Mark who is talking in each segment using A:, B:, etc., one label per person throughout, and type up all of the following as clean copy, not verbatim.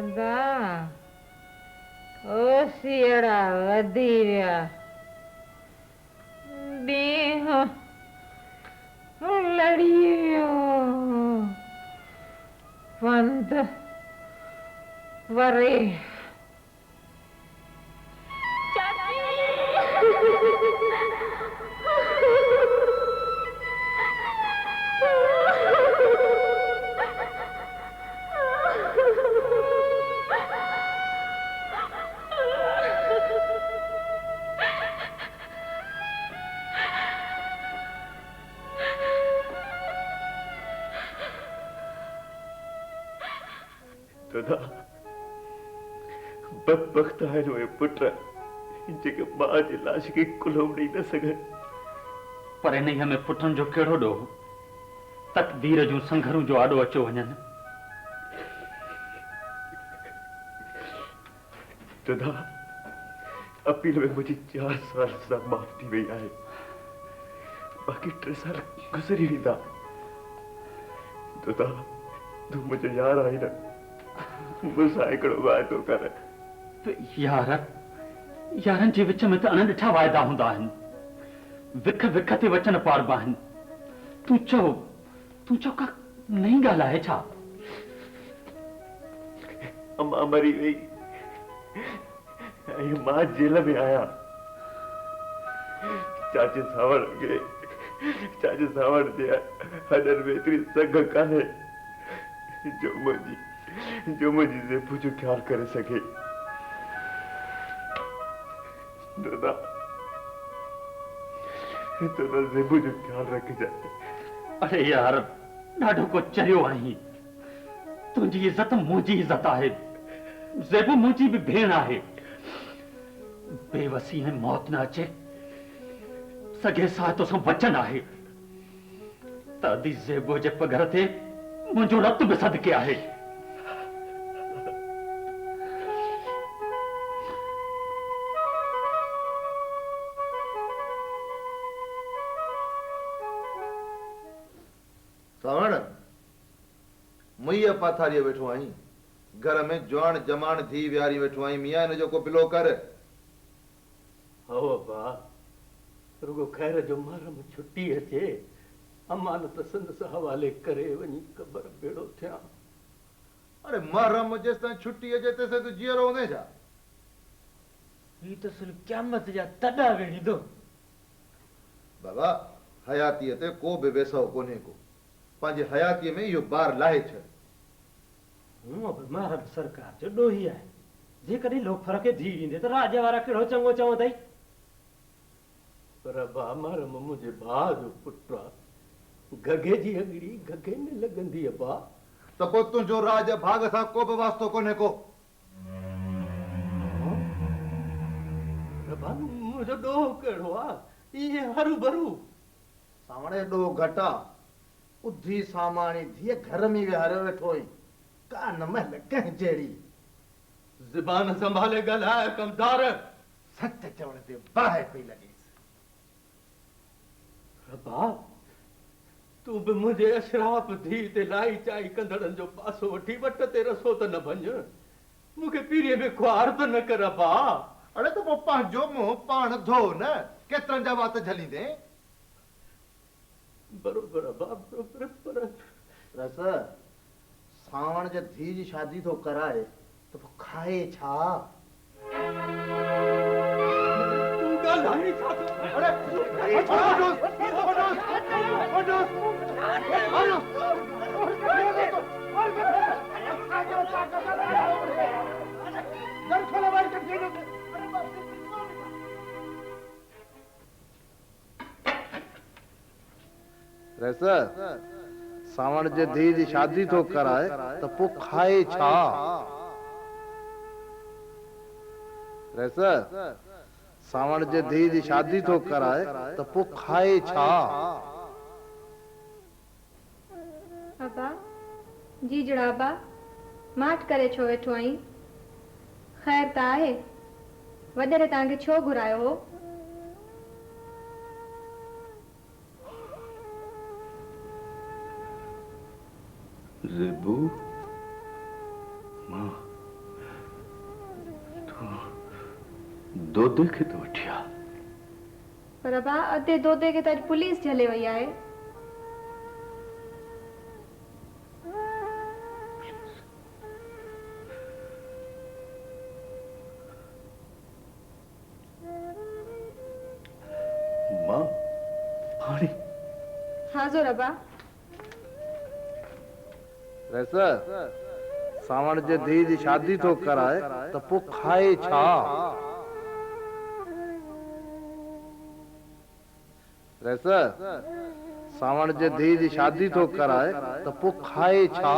A: कंदा ओ सियड़ा वधी विया ॾींहुं लड़ी वियो पंध वरे
B: दादा बदबख्त है वे पुट जेके मां जी लाश खे कुल्हो ॾेई न सघनि
C: पर इन में पुटनि जो कहिड़ो ॾोह तकदीर जूं संघरूं जो आॾो अचो वञनि
B: दादा अपील में मुझे 4 साल सजा माफ थी वही है बाकी 3 साल गुजरी वेंदा दादा तू मुझे यार आई न मुझसा हिकिड़ो वाइदो कर
C: यारनि जे विच में त अणॾिठा वाइदा हूंदा आहिनि विख विख ते वचन पाड़बा आहिनि तूं चओ का नई ॻाल्हि आहे छा
B: अम्मा मरी वई ऐं मां जेल में आया चाचे सावड़ जे हॾनि में एतिरी सघ कान्हे जो मुंहिंजी ज़ेबू जो ख्याल करे सके दादा ज़ेबू जो ख्याल रखिजांइ
C: अरे यार ॾाढो को चरियो आहीं तुंहिंजी इज़त मुंहिंजी इज़त आहे ज़ेबू मुंहिंजी बि भेण आहे बेवसी ऐं मौत न अचे सॻे सां तोसां वचन आहे त अदी ज़ेबू जे पघर ते मुंहिंजो रत बि सदके आहे
D: सावण मुईअ पाथारीअ वेठो आहीं घर में जवान जमान थी विहारी वेठो आहीं मियां इन जो को पिलो कर
E: हो बा रुगो खैर जो महरम छुट्टी अचे अमानत संदस हवाले करे वनी कबर बेड़ो थिया
D: अरे महरम जेस ताईं छुट्टी अचे तेस तू जीअरो हूंदे छा
E: ही तो सिर्फ क़यामत जा तड़ा वेणीदो
D: बाबा हयातीअ ते को बि वेसव कोन्हे को पंहिंजी हयातीअ में इहो बार लाहे छॾ
E: हूं बि महरम सरकार जो ॾोही आहे जेकॾहिं लोफर खे धी वेंदे त राज वारा कहिड़ो चङो चवंदई पर बा महरम मुंहिंजे भाउ जो पुटु आहे गगे जी अॻड़ी गगे में लॻंदी आहे बा
D: त पोइ तुंहिंजो राज भाग सां को बि वास्तो कोन्हे को
E: मुंहिंजो ॾोह कहिड़ो आहे इहे हरू भरू
D: सावणे ॾोह घटि आहे उधी सामाणी धीअ घर में विहारियो वेठो हुई कान महल कंहिं जहिड़ी
E: ज़बान संभाले ॻाल्हाए कमदार
D: सच चवण ते बाहि पई लॻेसि
E: रबा तूं बि मुंहिंजे अशराफ धी ते लाई चाई कंदड़नि जो पासो वठी वट ते रसो त न भञ मूंखे पीरीअ में ख्वार त न कर रबा
D: अड़े त पोइ पंहिंजो मुंहुं पाण धो न केतिरनि जा वात झलींदे
E: बरोबर बा बरोबर पर
D: रस सावण जे धी जी शादी थो कराए त पोइ खाए छा
E: तूं ॻाल्हाए छा थो
D: अरे रस सावण जे धी जी शादी थो कराए त पोइ खाए छा रस सावण जे धी जी शादी थो कराए त पोइ खाए छा
F: अबा जी जड़ाबा माठ करे छो वेठो आई खैर त आहे वॾेरे तव्हांखे छो घुरायो हो
B: ज़ेबू मां दोदे खे तो वठिया
F: पर अबा अधे दोदे खे त पुलिस झले वई आहे।
B: मां पानी
F: हाज़ुर अबा।
D: वैसे सावण जे धी जी शादी तो कराए तो पो खाए छा? वैसे सावण जे धी जी शादी तो कराए तो पो खाए छा?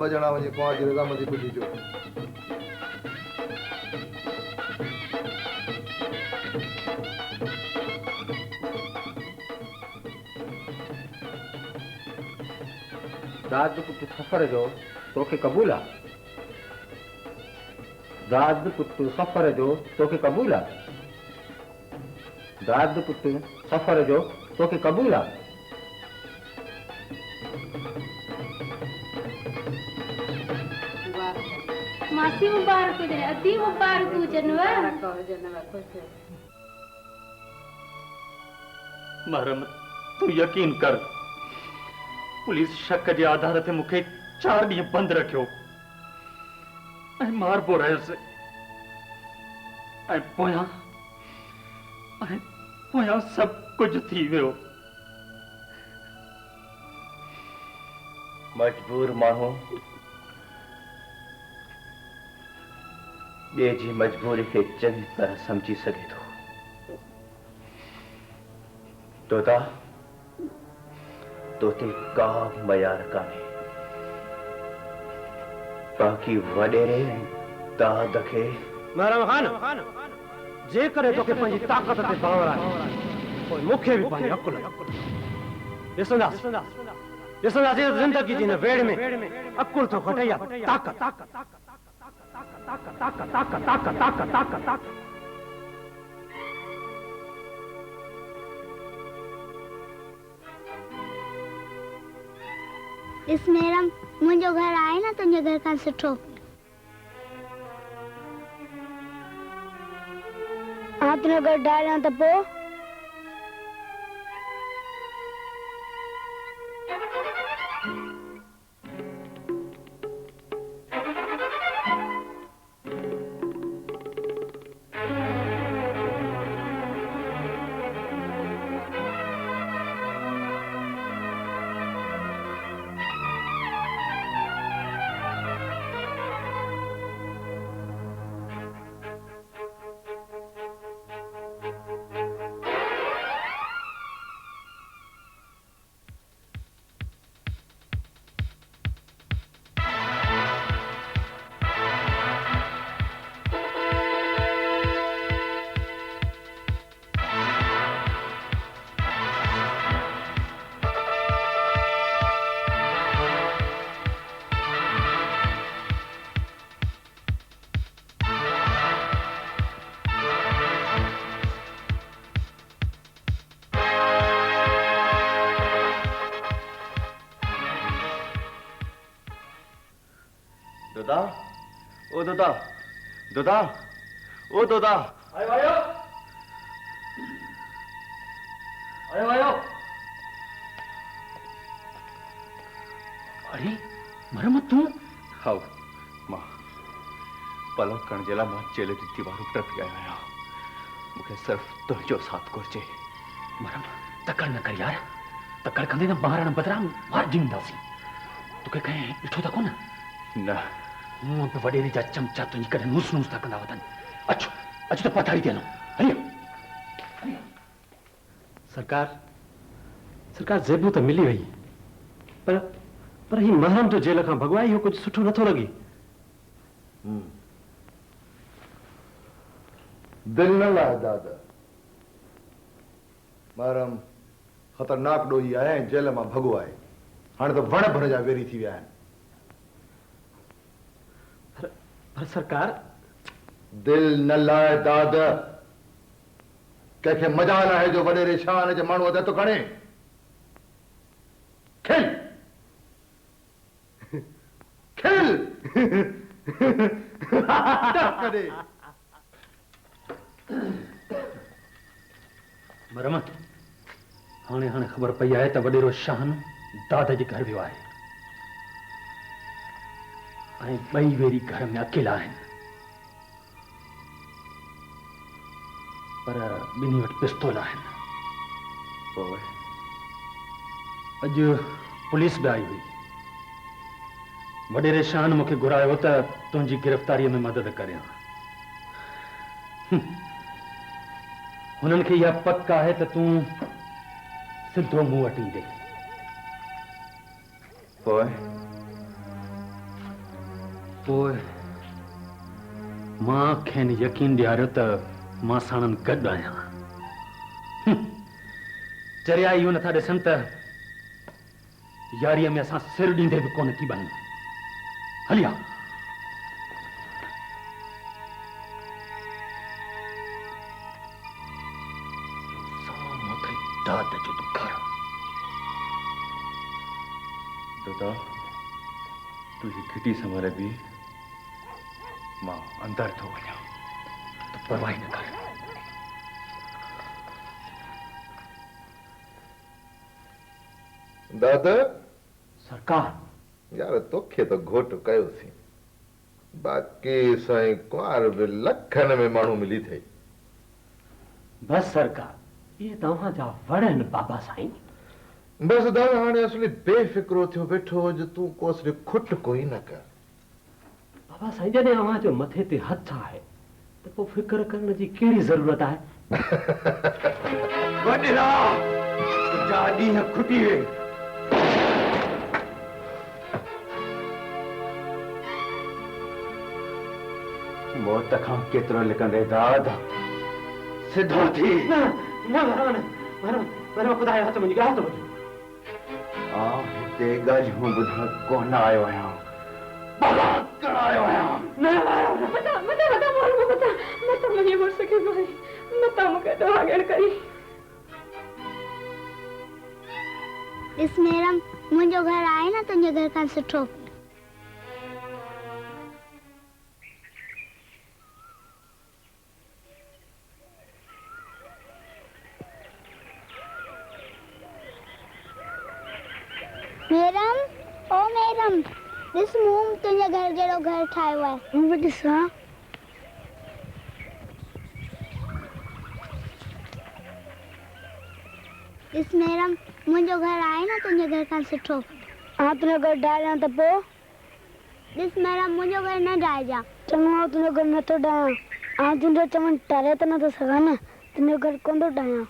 D: ॿ ॼणा वञी कुंवार जी रज़ामंदी पुॼी जो।
G: राजपुत सफ़र जो तोखे क़बूल आहे? राजपुत सफ़र जो तोखे क़बूल आहे? राजपुत सफ़र जो तोखे क़बूल आहे?
H: मासी मुबारक हुजे, अदी मुबारक हुजनि।
C: महरम तू यकीन कर, पुलिस शक जे आधार ते मूंखे 4 ॾींहं बंदि रखियो ऐं मारबो रहियुसि ऐं पोयां सभु कुझु थी वियो।
B: मजबूर माण्हू ॿिए जी मजबूरी खे चङी तरह समझी सघे थो। तोता तोते का मयार कान्हे, बाक़ी वॾेरे ऐं दाद खे।
I: महरम खान, जेकॾहिं तोखे पंहिंजी ताक़त ते बावर आहे पोइ मूंखे बि पंहिंजी अकुल ॾिसंदासीं ज़िंदगी जी हिन वेड़ में अकुल थो खटे या ताक़त।
H: इस मेरम मुंहिंजो घर आहे न तुंहिंजे घर खां सुठो। तुंहिंजो घर ढाहियां त पोइ
B: दोदा, ओ दोदा, दोदा, ओ दोदा।
C: आयो अरे मरम तू?
B: हाँ मां पलो करण जे लाइ मां जेल जी दीवारूं टपी आयो आहियां। मूंखे सिर्फ़ तुंहिंजो साथ घुरिजे।
C: मरम तकड़ न कर यार, त कड़कंदे न महाराणा बदराम मार जींदासीं तोखे कहीं ॾिठो त कोन
B: न
C: मुंह पे वडेरी जा चमचा तुंहिंजी करे नूस नूस था कंदा वधनि अचो अचो त पथारी ते हलूं हलियो
I: सरकार सरकार ज़ेबू तो मिली वही पर ही महरम तो जेल खां भगवाई इहो कुछ सुठो नथो लगे
D: दिल न लाए दादा महरम खतरनाक ॾोही आहे ऐं जेल मां भॻो आहे हाणे त वण भर जा वेरी थी विया आहिनि
I: पर सरकार
D: दिल न लाए दादा कंहिंखे मजाल आहे जो वॾेरे शान जे माण्हू अदे तो खणे खेल खेल करे
C: मरम हाणे हाणे ख़बर पई आहे त वॾेरो शाहन दादा जे घर वियो आहे ऐं ॿई वेरी घर में अकेला आहिनि पर ॿिन्ही वटि पिस्तौल आहिनि
B: पोइ
C: अॼु पुलिस बि आई हुई वॾेरे शान मूंखे घुरायो त तुंहिंजी गिरफ़्तारीअ में मदद करियां हुननि खे इहा पक आहे त तूं सिधो मूं वटि ईंदे पोइ मां खेनि यकीन ॾियारियो त मां साणनि गॾु आहियां चरिया इहो नथा ॾिसनि त यारीअ में असां सिर ॾींदे बि कोन थी बनूं हलिया
B: दादा तुझी घिटी संभाले भी मां अंदर थो वञा
C: तो परवाह न कर
D: दादा
C: सरकार
D: यार तोखे तो घोट कयोसीं बाक़ी साईं कुंवार बि लखनि में माण्हू मिली थई
I: बस सरकार ये तव्हां जा वड़न बाबा साईं
D: बस दादा हाणे असली बेफिक्रो थियो वेठो जो तूं को असली खुट कोई न कर
I: बाबा साईं जॾहिं अव्हां जो मथे ते हथ आहे त पोइ फिक्र करण जी कहिड़ी ज़रूरत आहे
B: वॾेरा तुंहिंजा ॾींहं खुटी वे मौत खां केतिरो लिकंदे दादा सिधो थी
I: न ख़ुदा जे हथ मुंहिंजी ॻाल्हि थो ॿुध
B: हिते ॻाल्हियूं ॿुधण कोन आयो आहियां बलात् करण आयो आहियां
F: मुंहिंजे मुड़ुस खे मारी मता मूंखे डहागण करी
H: इस मेरम मुंहिंजो घर आहे न तुंहिंजे घर खां सुठो मेरम ओ मेरम ॾिस मूं तुंहिंजे घर जहिड़ो घर ठाहियो आहे मूं बि ॾिसां ॾिस मेरम मुंहिंजो घर आहे न तुंहिंजे घर खां सुठो तुंहिंजो घर ढाहियां त पोइ ॾिस मेरम मुंहिंजो घर न ढाहिजां चङो तुंहिंजो घर नथो ढाहियां तुंहिंजो चवण टारे त नथो सघां न तुंहिंजो घर कोन थो ढाहियां